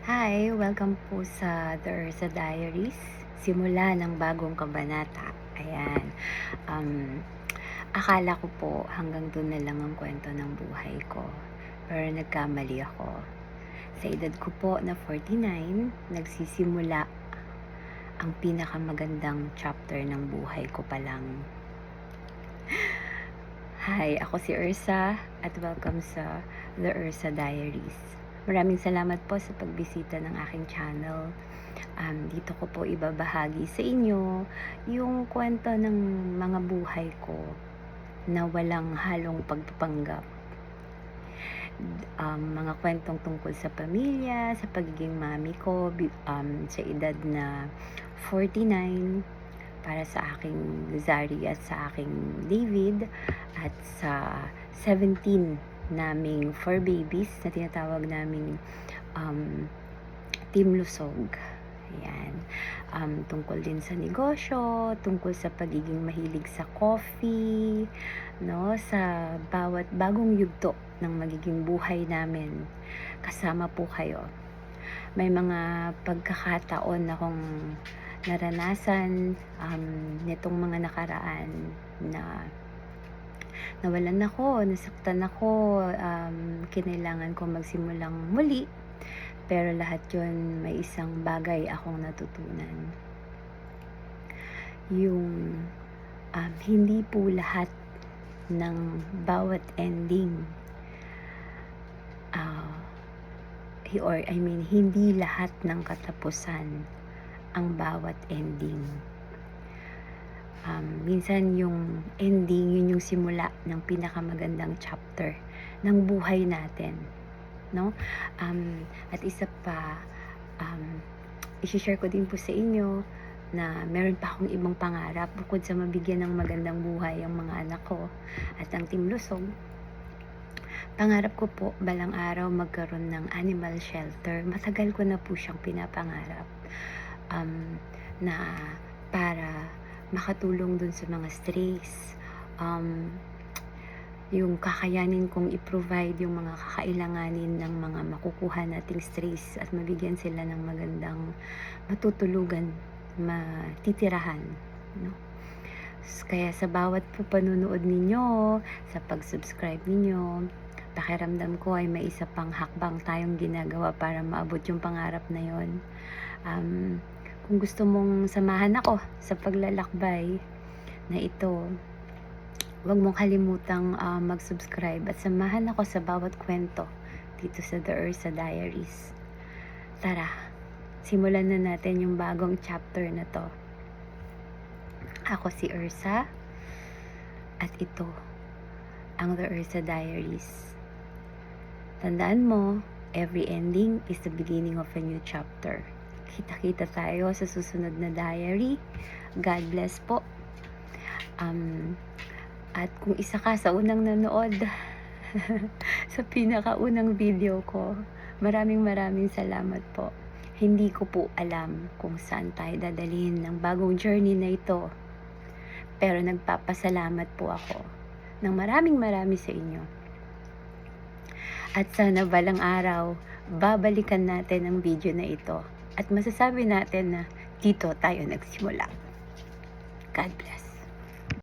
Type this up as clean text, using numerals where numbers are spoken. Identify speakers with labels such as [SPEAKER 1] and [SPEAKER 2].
[SPEAKER 1] Hi! Welcome po sa The Ursa Diaries. Simula ng bagong kabanata. Ayan. Um, Akala ko po hanggang doon na lang ang kwento ng buhay ko. Pero nagkamali ako. Sa edad ko po na 49, nagsisimula ang pinakamagandang chapter ng buhay ko pa lang. Hi! Ako si Ursa at welcome sa The Ursa Diaries. Maraming salamat po sa pagbisita ng aking channel. Dito ko po ibabahagi sa inyo yung kwento ng mga buhay ko na walang halong pagpapanggap. Mga kwentong tungkol sa pamilya, sa pagiging mami ko sa edad na 49, para sa aking Zari at sa aking David, at sa 17 naming 4 babies na tinatawag naming Team Lusog. Ayan. Tungkol din sa negosyo, tungkol sa pagiging mahilig sa coffee, no, sa bawat bagong yugto ng magiging buhay namin. Kasama po kayo. May mga pagkakataon akong naranasan nitong mga nakaraan na nawalan ako, nasaktan ako, kinailangan ko magsimulang muli. Pero lahat yun, may isang bagay akong natutunan. Yung hindi po lahat ng bawat ending hindi lahat ng katapusan ang bawat ending. Minsan yung ending, yun yung simula ng pinakamagandang chapter ng buhay natin, no? At isa pa, i-share ko din po sa inyo na meron pa akong ibang pangarap bukod sa mabigyan ng magandang buhay ang mga anak ko at ang Team Lusog. Pangarap ko po balang araw magkaroon ng animal shelter. Matagal ko na po siyang pinapangarap na para makatulong dun sa mga strays, yung kakayanin kong i-provide yung mga kakailanganin ng mga makukuha nating strays at mabigyan sila ng magandang matutulugan, matitirahan, no? Kaya sa bawat po panunood ninyo, sa pag-subscribe ninyo, pakiramdam ko ay may isa pang hakbang tayong ginagawa para maabot yung pangarap na yon. Kung gusto mong samahan ako sa paglalakbay na ito, huwag mong kalimutang mag-subscribe at samahan ako sa bawat kwento dito sa The Ursa Diaries. Tara, simulan na natin yung bagong chapter na to. Ako si Ursa at ito ang The Ursa Diaries. Tandaan mo, every ending is the beginning of a new chapter. Kita-kita tayo sa susunod na diary. God bless po. At kung isa ka sa unang nanood sa pinakaunang video ko, maraming salamat po. Hindi ko po alam kung saan tayo dadalhin ng bagong journey na ito. Pero nagpapasalamat po ako ng maraming sa inyo. At sana balang araw, babalikan natin ang video na ito. At masasabi natin na dito tayo nagsimula. God bless.